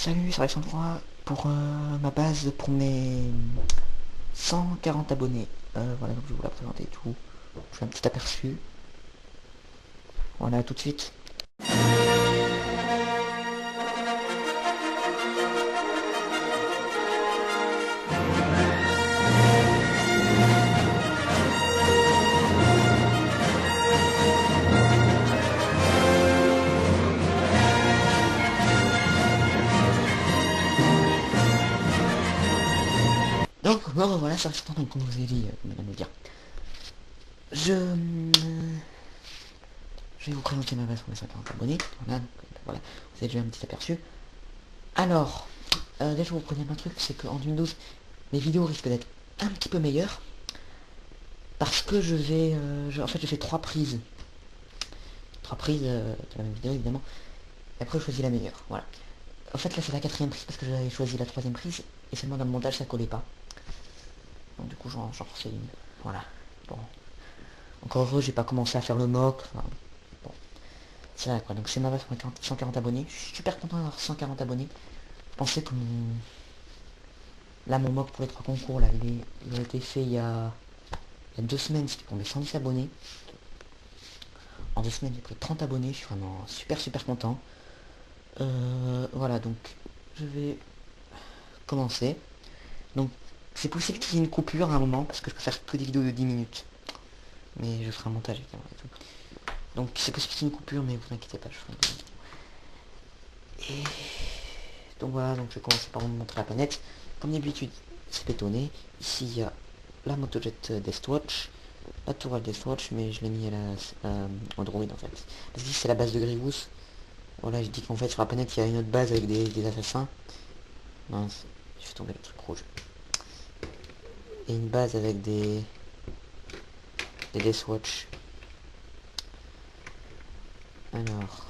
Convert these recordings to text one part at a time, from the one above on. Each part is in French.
Salut, c'est Alexandre pour ma base pour mes 140 abonnés. Voilà, donc je vais vous la présenter et tout. Je fais un petit aperçu. Voilà, tout de suite. Donc, me revoilà sur Alexandre, donc comme je vous ai dit, comme je viens de le dire. Je vais vous présenter ma base pour mes 140 abonnés. Voilà, donc, voilà, vous avez déjà un petit aperçu. Alors, déjà vous prenez un truc, c'est qu'en 2012, mes vidéos risquent d'être un petit peu meilleures. Parce que en fait, je fais trois prises. Trois prises de la même vidéo, évidemment. Et après, je choisis la meilleure. Voilà. En fait, là, c'est la quatrième prise parce que j'avais choisi la troisième prise et seulement dans le montage, ça collait pas. Donc, du coup, j'en refais une. Voilà. Bon. Encore heureux, j'ai pas commencé à faire le mock. Enfin, bon. C'est là, quoi. Donc, c'est ma base pour 140 abonnés. Je suis super content d'avoir 140 abonnés. Je pensais que mon... Là, mon mock pour les trois concours, là, il a été fait il y a 2 semaines. C'était pour mes 110 abonnés. En 2 semaines, j'ai pris 30 abonnés. Je suis vraiment super, super content. Voilà, donc, je vais commencer. Donc, c'est possible qu'il y ait une coupure à un moment, parce que je peux faire que des vidéos de 10 minutes. Mais je ferai un montage et tout. Donc c'est possible qu'il y ait une coupure, mais vous inquiétez pas, je ferai une... Et... Donc voilà, donc je vais commencer par vous montrer la planète. Comme d'habitude, c'est bétonné. Ici, il y a la Motojet Deathwatch, la tourelle Deathwatch, mais je l'ai mis à la Android en fait. Parce que ici, c'est la base de Grievous. Voilà, je dis qu'en fait, sur la planète, il y a une autre base avec des assassins. Mince, je fais tomber le truc rouge. Et une base avec des Deathwatch. Alors,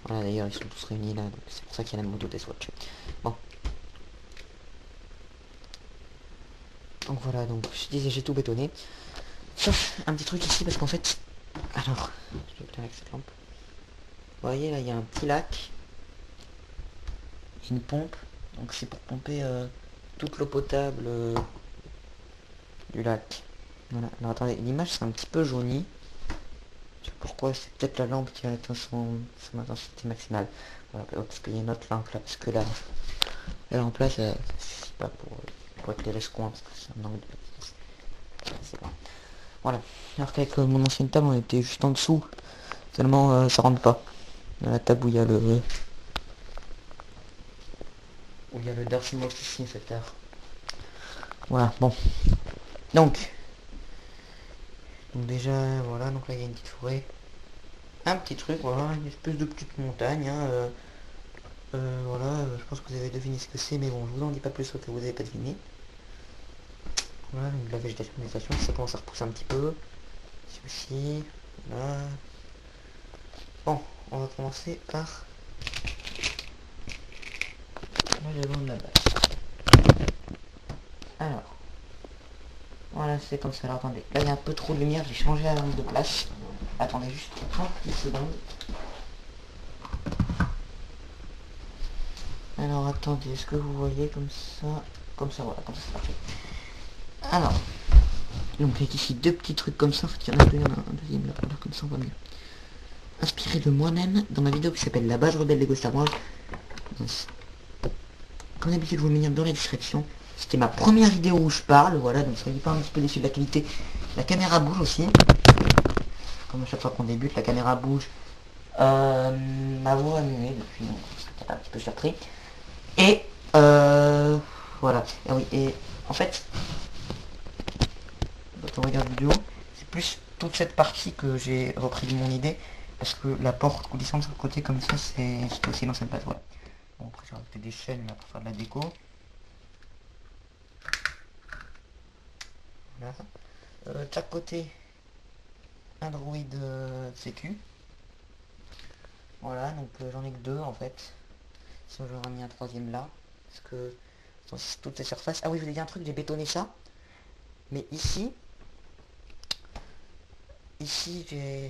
voilà, d'ailleurs, ils sont tous réunis là, donc c'est pour ça qu'il y a la moto Deathwatch. Bon. Donc voilà, donc je disais, j'ai tout bétonné. Sauf un petit truc ici, parce qu'en fait... Alors, je vais éclairer avec cette lampe. Vous voyez, là, il y a un petit lac. Une pompe. Donc c'est pour pomper toute l'eau potable du lac. Voilà. Alors attendez, l'image c'est un petit peu jaunie. Je sais pas pourquoi, c'est peut-être la lampe qui a atteint son intensité maximale. Voilà, parce qu'il y a une autre lampe là, parce que là, la lampe là, ça suffit pas pour éclairer ce coin, parce que c'est un angle de... C'est pas. Voilà. Alors qu'avec mon ancienne table, on était juste en dessous. Tellement ça rentre pas. Dans la table où il y a le... Où il y a le Darcy Mox ici, cette heure. Voilà, bon. Donc déjà, voilà, donc là il y a une petite forêt. Un petit truc, voilà, une espèce de petite montagne. Hein, voilà, je pense que vous avez deviné ce que c'est, mais bon, je vous en dis pas plus au cas où vous n'avez pas deviné. Voilà, donc la végétation, ça commence à repousser un petit peu. Ici aussi, voilà. Bon, on va commencer par le devant de la base. Alors, voilà, c'est comme ça. Alors attendez, là il y a un peu trop de lumière, j'ai changé la lampe de place. Attendez juste 30 secondes. Alors attendez, est-ce que vous voyez comme ça? Comme ça, voilà, comme ça c'est parfait. Alors, donc avec ici deux petits trucs comme ça, en fait il y en a deux, il y en a un deuxième là, voilà, comme ça on va mieux. Inspiré de moi-même dans ma vidéo qui s'appelle La base rebelle Lego Star Wars. Comme d'habitude, je vous le mets dans la description. C'était ma première vidéo où je parle, voilà, donc soyez pas un petit peu déçus de la qualité. La caméra bouge aussi. Comme à chaque fois qu'on débute, la caméra bouge. Ma voix a mué depuis, donc c'était un petit peu surpris. Et voilà. Et oui, et en fait, quand on regarde la vidéo, c'est plus toute cette partie que j'ai repris de mon idée. Parce que la porte coulissante sur le côté comme ça, c'était aussi l'ancienne base, voilà. Bon, après j'ai rajouté des chaînes là pour faire de la déco. Voilà. De chaque côté, un droïde sécu. Voilà, donc j'en ai que deux en fait. Sinon j'aurais mis un troisième là. Parce que c'est toutes les surfaces. Ah oui, je voulais dire un truc, j'ai bétonné ça. Mais ici j'ai...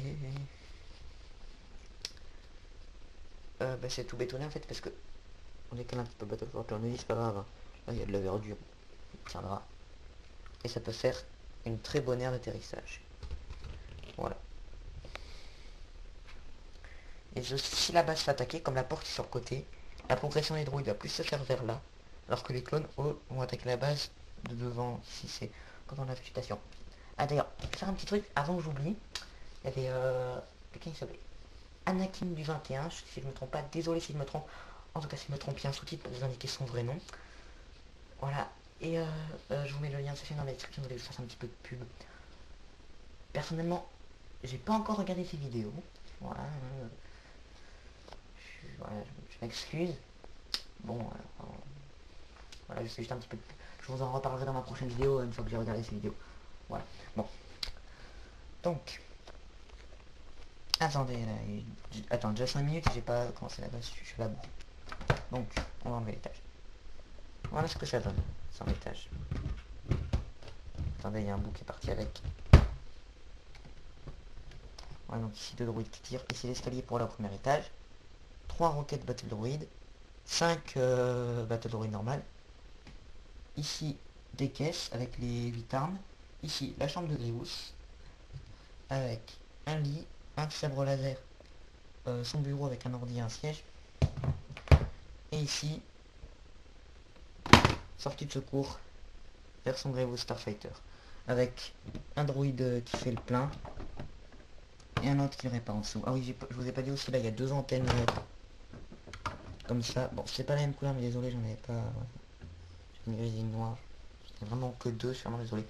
bah, c'est tout bétonné en fait parce que on décale un petit peu le bateau pour tourner, c'est pas grave, hein. Là il y a de la verdure, il tiendra. Et ça peut faire une très bonne aire d'atterrissage. Voilà. Et si la base s'attaquer, comme la porte est sur le côté, la progression des droïdes va plus se faire vers là, alors que les clones, eux, vont attaquer la base de devant, si c'est pendant la végétation. Ah d'ailleurs, faire un petit truc, avant que j'oublie, il y avait quelqu'un qui s'appelait Anakin du 21, si je me trompe pas, désolé si je me trompe, en tout cas si je me trompe, il y a un sous-titre pour vous indiquer son vrai nom. Voilà, et je vous mets le lien de sa chaîne dans la description, vous voulez que je fasse un petit peu de pub. Personnellement, j'ai pas encore regardé ses vidéos, voilà, voilà, je m'excuse. Bon, voilà, je sais juste un petit peu. Je vous en reparlerai dans ma prochaine vidéo une fois que j'ai regardé ces vidéos. Voilà. Bon. Donc. Attendez, là, attends, déjà 5 minutes, j'ai pas commencé la base, je suis là-bas. Donc, on va enlever l'étage. Voilà ce que ça donne, sans l'étage. Attendez, il y a un bout qui est parti avec. Voilà, donc ici 2 droïdes qui tirent. Ici l'escalier pour le premier étage. 3 roquettes battle droid. 5 battle droid normales. Ici des caisses avec les 8 armes. Ici la chambre de Grievous avec un lit, un sabre laser, son bureau avec un ordi et un siège. Et ici, sortie de secours vers son Grievous Starfighter avec un droïde qui fait le plein et un autre qui répare en dessous. Ah oui, je vous ai pas dit aussi, là il y a 2 antennes comme ça. Bon, c'est pas la même couleur, mais désolé, j'en avais pas. Ouais. J'ai une résine noire. Il n'y a vraiment que 2, je suis vraiment désolé.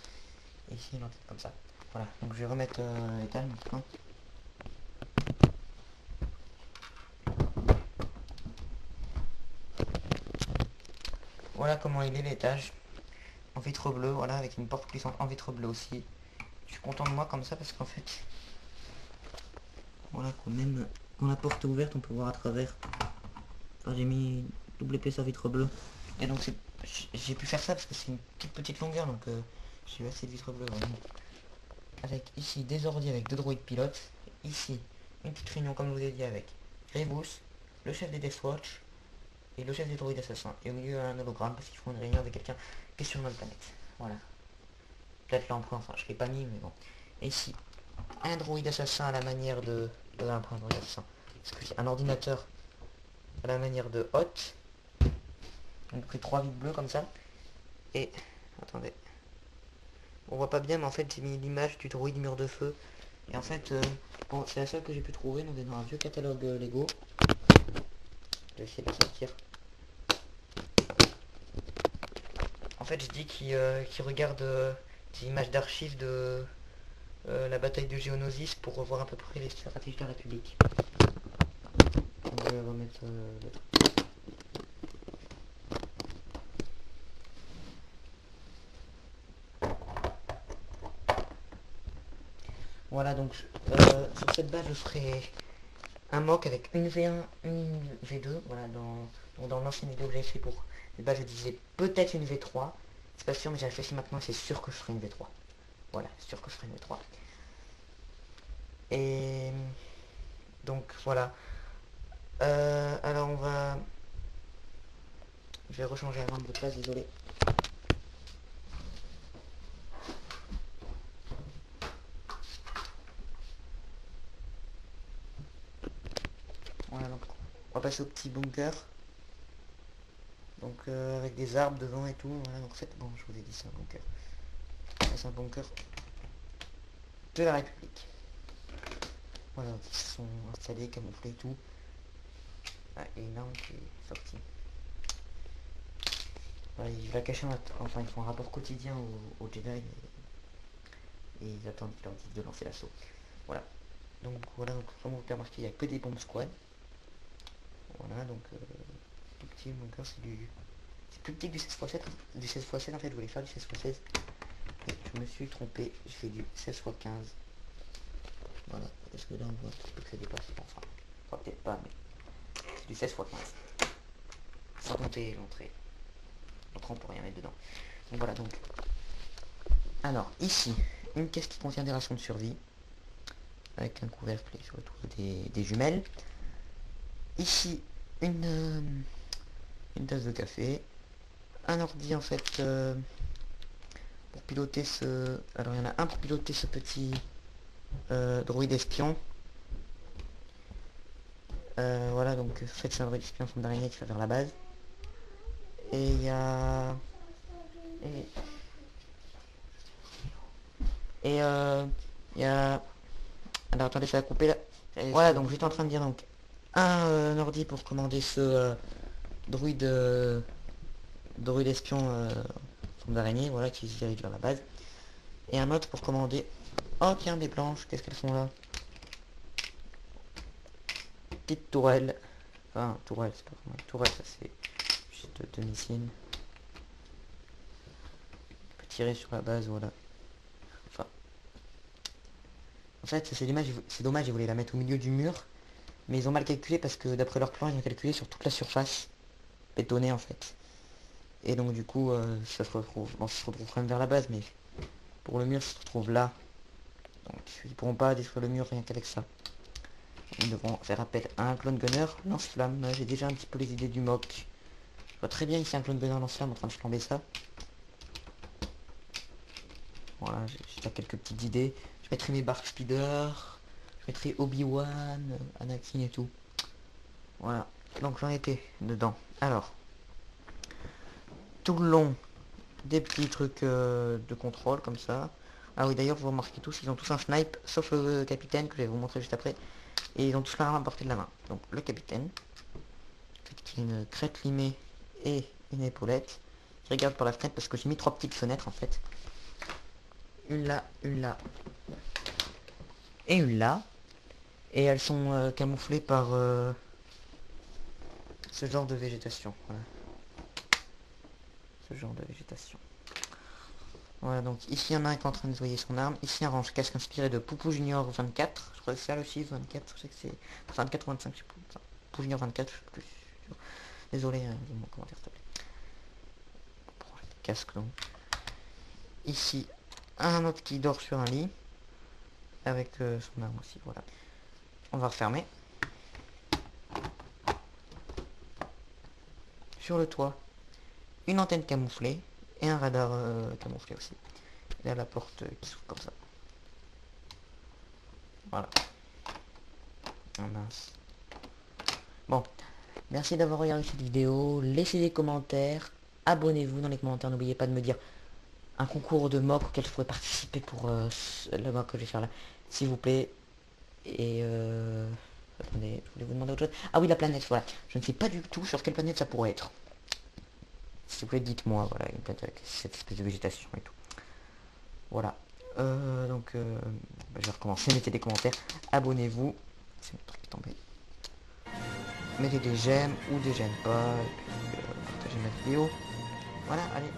Et ici, une antenne comme ça. Voilà, donc je vais remettre l'étage maintenant. Voilà comment il est l'étage. En vitre bleue, voilà, avec une porte glissante en vitre bleue aussi. Je suis content de moi comme ça parce qu'en fait, voilà, quand même, quand la porte est ouverte, on peut voir à travers. Enfin, j'ai mis double épaisseur vitre bleue. Et donc j'ai pu faire ça parce que c'est une toute petite longueur, donc j'ai eu assez de vitre bleue vraiment. Avec ici des ordi avec 2 droïdes pilotes. Ici, une petite réunion comme je vous ai dit avec Grievous, le chef des Death Watch et le chef des droïdes assassins. Et au milieu un hologramme parce qu'ils font une réunion avec quelqu'un qui est sur notre planète. Voilà. Peut-être l'empereur, enfin je l'ai pas mis mais bon. Et ici, un droïde assassin à la manière de l'empereur droïde assassin. Un ordinateur à la manière de Hot. On a pris 3 vides bleues comme ça. Et attendez. On voit pas bien mais en fait j'ai mis l'image du droïde mur de feu. Et en fait, bon, c'est la seule que j'ai pu trouver dans un vieux catalogue Lego. Je vais essayer de la sortir. En fait, je dis qu'il regarde des images d'archives de la bataille de Geonosis pour revoir à peu près les stratégies de la République. Donc, je vais remettre le truc. Voilà, donc sur cette base, je ferai un mock avec une V1, une V2. Voilà, dans l'ancienne vidéo que j'avais fait pour les bases, je disais peut-être une V3. C'est pas sûr, mais j'ai réfléchi maintenant et c'est sûr que je ferai une V3. Voilà, c'est sûr que je ferai une V3. Et donc voilà. Alors on va... Je vais rechanger la lampe de place, désolé. Voilà, donc on va passer au petit bunker. Donc avec des arbres devant et tout. Voilà, donc c'est bon, je vous ai dit c'est un bunker. C'est un bunker de la République. Voilà, donc ils sont installés, camouflés et tout. Ah, et une arme qui est sortie. Voilà, il va cacher enfin ils font un rapport quotidien au Jedi et ils attendent qu'ils leur disent de lancer l'assaut. Voilà. Donc voilà, donc comme vous pouvez remarquer, il n'y a que des bombes squad. Voilà, donc tout petit bunker, c'est plus petit que du 16x7. Du 16x7 en fait, je voulais faire du 16x16. Et je me suis trompé, j'ai fait du 16x15. Voilà, est-ce que là on voit un petit peu que ça dépasse? Enfin, peut-être pas, mais c'est du 16x15. Sans compter l'entrée. L'entrée on peut rien mettre dedans. Donc voilà, donc. Alors, ici, une caisse qui contient des rations de survie. Avec un couvercle et surtout des jumelles. Ici, une tasse de café, un ordi en fait pour piloter ce... Alors il y en a un pour piloter ce petit droïde espion. Voilà, donc faites c'est un droïde espion en forme d'araignée qui va vers la base. Et il y a... Il y a... Alors attendez, ça va couper là. Voilà, donc j'étais en train de dire donc un ordi pour commander ce droïde droïde espion en forme d'araignée, voilà, qui se dirige vers la base. Et un autre pour commander... Oh tiens, des planches, qu'est-ce qu'elles font là? Petite tourelle. Enfin, tourelle, c'est pas vraiment une tourelle, ça c'est juste deux missiles. On peut tirer sur la base, voilà. Enfin... En fait, c'est dommage, ils voulaient la mettre au milieu du mur. Mais ils ont mal calculé parce que d'après leur plan, ils ont calculé sur toute la surface bétonnée en fait. Et donc du coup, ça se retrouve... Bon, ça se retrouve quand même vers la base, mais pour le mur, ça se retrouve là. Donc ils pourront pas détruire le mur rien qu'avec ça. Ils devront faire appel à un clone gunner lance-flamme. J'ai déjà un petit peu les idées du mock. Je vois très bien ici un clone gunner lance-flamme en train de flamber ça. Voilà, j'ai déjà quelques petites idées. Je mettrai mes Bark Speeder. Je mettrai Obi-Wan, Anakin et tout. Voilà. Donc j'en étais dedans. Alors. Tout le long, des petits trucs de contrôle comme ça. Ah oui, d'ailleurs, vous remarquez tous, ils ont tous un snipe, sauf le capitaine, que je vais vous montrer juste après. Et ils ont tous l'arme à portée de la main. Donc le capitaine, qui a une crête limée et une épaulette. Je regarde par la fenêtre parce que j'ai mis 3 petites fenêtres en fait. Une là, et une là. Et elles sont camouflées par ce genre de végétation. Voilà. Ce genre de végétation. Voilà, donc ici il y en a un qui est en train de nettoyer son arme. Ici un range casque inspiré de Poupou Junior 24. Je crois que c'est ça le chiffre 24. Je sais que c'est 24 ou 25, je sais plus. Enfin, Poupou Junior 24, je sais plus. Désolé, dis mon commentaire s'il te plaît. Pour ranger le casque donc. Ici, un autre qui dort sur un lit. Avec son arme aussi, voilà. On va refermer. Sur le toit, une antenne camouflée. Et un radar camouflé aussi. Et là la porte qui s'ouvre comme ça. Voilà. Ah mince. Bon, merci d'avoir regardé cette vidéo, laissez des commentaires, abonnez-vous dans les commentaires, n'oubliez pas de me dire un concours de mock auquel je pourrais participer pour le mock que je vais faire là, s'il vous plaît. Et attendez, je voulais vous demander autre chose. Ah oui, la planète, voilà. Je ne sais pas du tout sur quelle planète ça pourrait être. S'il vous plaît, dites-moi, voilà, une planète avec cette espèce de végétation et tout. Voilà. Je vais recommencer, mettez des commentaires, abonnez-vous. C'est le truc qui est tombé. Mettez des j'aime ou des j'aime pas, et puis partagez ma vidéo. Voilà, allez.